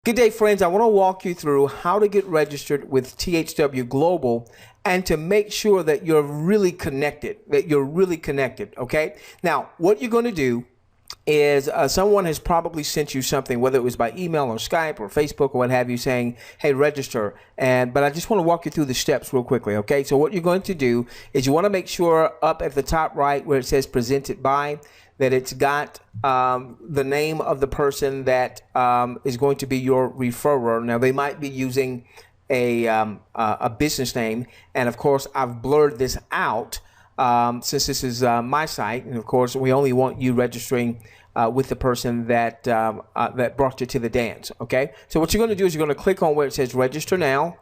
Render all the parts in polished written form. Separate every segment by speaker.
Speaker 1: Good day, friends. I want to walk you through how to get registered with THWGlobal and to make sure that you're really connected, okay? Now, what you're going to do is someone has probably sent you something, whether it was by email or Skype or Facebook or what have you, saying, hey, register. But I just want to walk you through the steps real quickly, okay? So what you're going to do is you want to make sure up at the top right where it says presented by, that it's got the name of the person that is going to be your referrer. Now, they might be using a business name, and of course, I've blurred this out since this is my site, and of course, we only want you registering with the person that that brought you to the dance. Okay, so what you're going to do is you're going to click on where it says register now,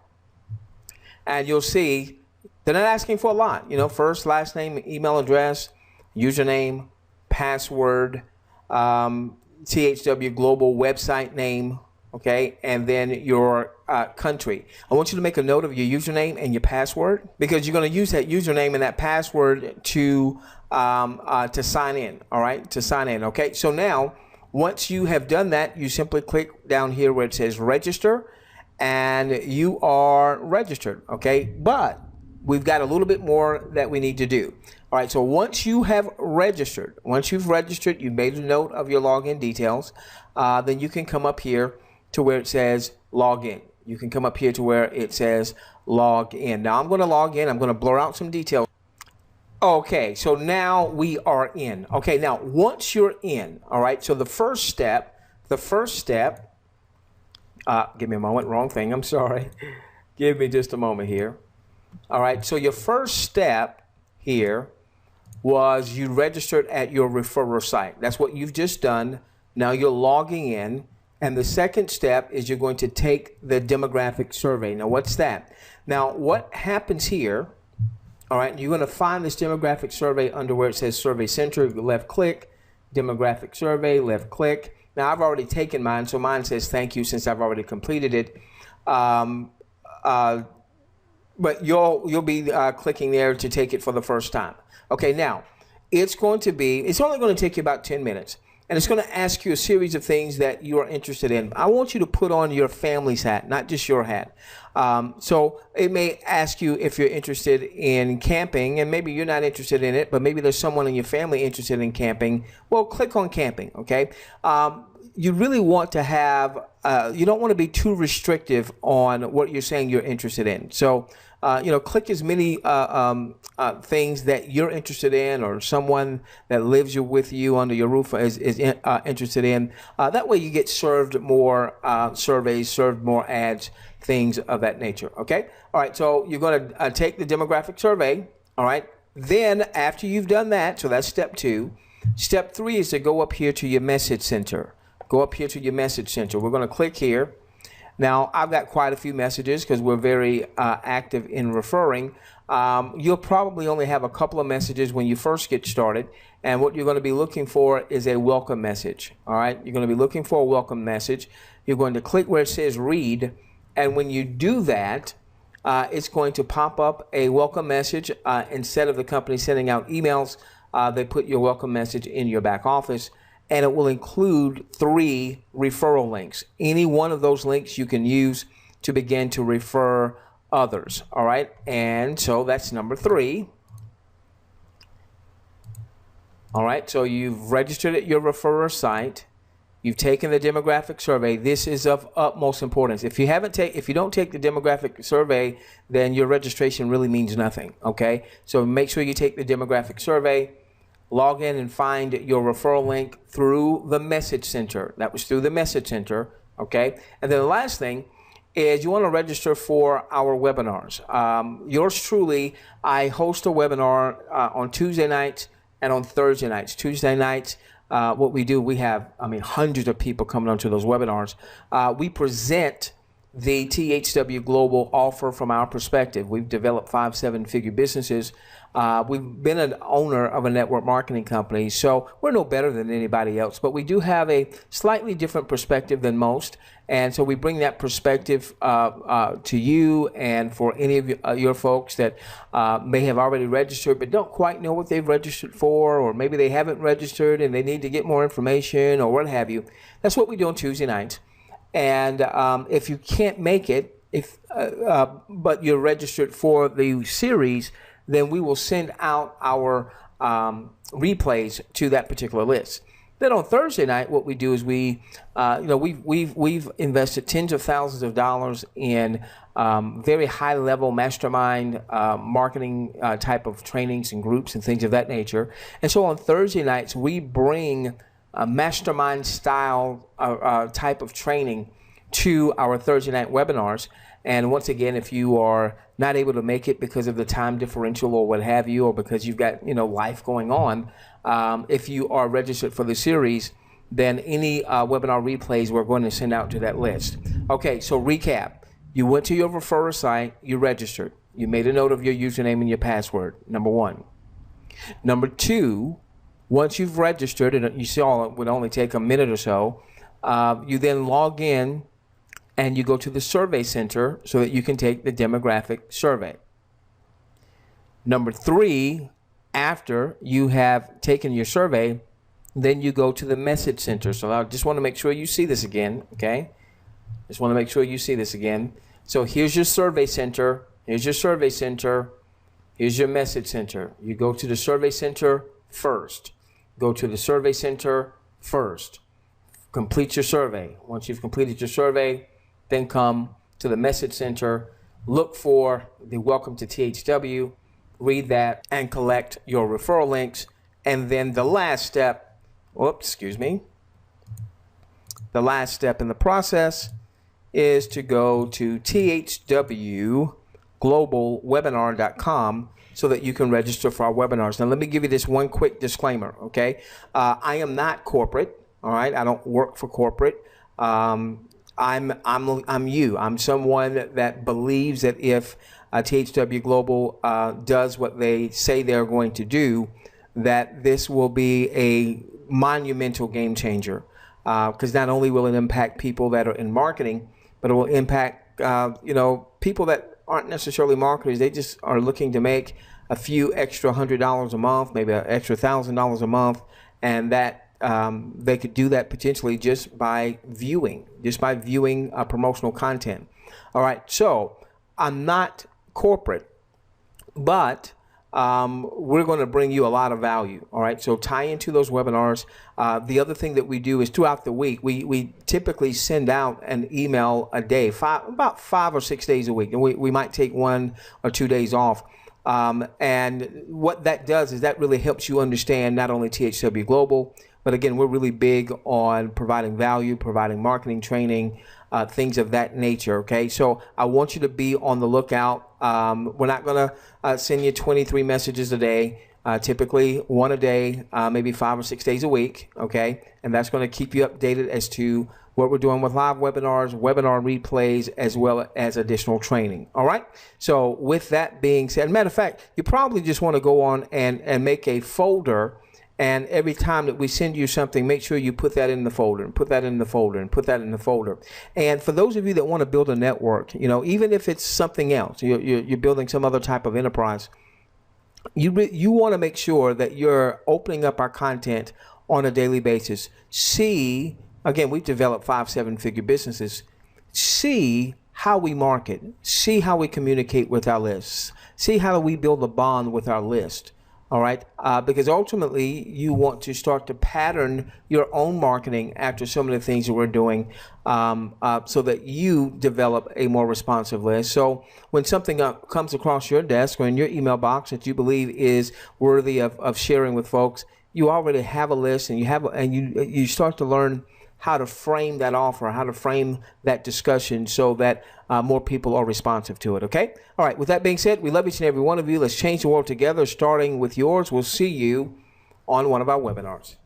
Speaker 1: and you'll see they're not asking for a lot. You know, first, last name, email address, username, password, THWGlobal website name, okay, and then your country. I want you to make a note of your username and your password, because you're going to use that username and that password to sign in. All right, to sign in. Okay, so now once you have done that, you simply click down here where it says register, and you are registered. Okay, but we've got a little bit more that we need to do. All right, so once you have registered, you've made a note of your login details, then you can come up here to where it says log in. You can come up here to where it says log in. Now I'm going to log in. I'm going to blur out some details. Okay, so now we are in. Okay, now once you're in, all right, so the first step, give me a moment, wrong thing, I'm sorry. Give me just a moment here. All right, so your first step here was you registered at your referrer site. That's what you've just done. Now you're logging in. And the second step is you're going to take the demographic survey. Now, what's that? Now, what happens here, all right, you're going to find this demographic survey under where it says Survey Center, left click, demographic survey, left click. Now, I've already taken mine, so mine says thank you since I've already completed it. But you'll be clicking there to take it for the first time. Okay, now, it's only going to take you about 10 minutes. And it's going to ask you a series of things that you are interested in. I want you to put on your family's hat, not just your hat. So it may ask you if you're interested in camping, and maybe you're not interested in it, but maybe there's someone in your family interested in camping. Well, click on camping, okay? You really want to have, you don't want to be too restrictive on what you're saying you're interested in. So, you know, click as many things that you're interested in, or someone that lives with you under your roof is interested in. That way you get served more surveys, served more ads, things of that nature, okay? All right, so you're going to take the demographic survey, all right? Then after you've done that, so that's step 2. Step 3 is to go up here to your message center. Go up here to your message center. We're going to click here. Now, I've got quite a few messages because we're very active in referring. You'll probably only have a couple of messages when you first get started. And what you're going to be looking for is a welcome message. All right? You're going to be looking for a welcome message. You're going to click where it says read. And when you do that, it's going to pop up a welcome message. Instead of the company sending out emails, they put your welcome message in your back office. And it will include 3 referral links. Any one of those links you can use to begin to refer others. All right, and so that's number 3. All right, so you've registered at your referrer site. You've taken the demographic survey. This is of utmost importance. If you don't take the demographic survey, then your registration really means nothing. Okay, so make sure you take the demographic survey. Log in and find your referral link through the message center. That was through the message center, okay? And then the last thing is you want to register for our webinars. Yours truly, I host a webinar on Tuesday nights and on Thursday nights. Tuesday nights, what we do, we have, hundreds of people coming onto those webinars. We present the THWGlobal offer from our perspective. We've developed 5 7-figure businesses. We've been an owner of a network marketing company, so we're no better than anybody else, but we do have a slightly different perspective than most, and so we bring that perspective to you and for any of your folks that may have already registered but don't quite know what they've registered for, or maybe they haven't registered and they need to get more information or what have you. That's what we do on Tuesday nights. And if you can't make it, but you're registered for the series, then we will send out our replays to that particular list. Then on Thursday night, what we do is we've invested tens of thousands of dollars in very high level mastermind marketing type of trainings and groups and things of that nature. And so on Thursday nights, we bring a mastermind style type of training to our Thursday night webinars. And once again, if you are not able to make it because of the time differential or what have you, or because you've got life going on, if you are registered for the series, then any webinar replays we're going to send out to that list. Okay, so recap. You went to your referrer site, you registered. You made a note of your username and your password, number one. Number two, once you've registered, and you saw it would only take a minute or so, you then log in and you go to the survey center so that you can take the demographic survey. Number three, after you have taken your survey, then you go to the message center. So I just want to make sure you see this again, okay? Just want to make sure you see this again. So here's your survey center, here's your survey center, here's your message center. You go to the survey center first. Go to the survey center first. Complete your survey. Once you've completed your survey, then come to the message center, look for the Welcome to THW, read that, and collect your referral links. And then the last step, the last step in the process is to go to THWGlobalwebinar.com so that you can register for our webinars. Now, let me give you this one quick disclaimer, okay? I am not corporate, all right? I don't work for corporate. I'm you. I'm someone that believes that if THW Global does what they say they're going to do, that this will be a monumental game changer. Because not only will it impact people that are in marketing, but it will impact people that aren't necessarily marketers. They just are looking to make a few extra $100 a month, maybe an extra $1,000 a month, and that they could do that potentially just by viewing promotional content. All right, so I'm not corporate, but we're going to bring you a lot of value. All right, so tie into those webinars. The other thing that we do is throughout the week, we typically send out an email a day, about 5 or 6 days a week, and we might take 1 or 2 days off. And what that does is that really helps you understand not only THW Global, but again, we're really big on providing value, providing marketing training, things of that nature, okay? So I want you to be on the lookout. We're not going to send you 23 messages a day, typically 1 a day, maybe 5 or 6 days a week, okay? And that's going to keep you updated as to what we're doing with live webinars, webinar replays, as well as additional training, all right? So with that being said, matter of fact, you probably just want to go on and make a folder. And every time that we send you something, make sure you put that in the folder and put that in the folder and put that in the folder. And for those of you that want to build a network, even if it's something else, you're building some other type of enterprise, you want to make sure that you're opening up our content on a daily basis. See, again, we've developed 5-7-figure businesses. See how we market. See how we communicate with our lists. See how we build a bond with our list. All right, because ultimately you want to start to pattern your own marketing after some of the things that we're doing, so that you develop a more responsive list. So when something comes across your desk or in your email box that you believe is worthy of sharing with folks, you already have a list, and you start to learn how to frame that offer, how to frame that discussion so that more people are responsive to it, okay? All right, with that being said, we love each and every one of you. Let's change the world together, starting with yours. We'll see you on one of our webinars.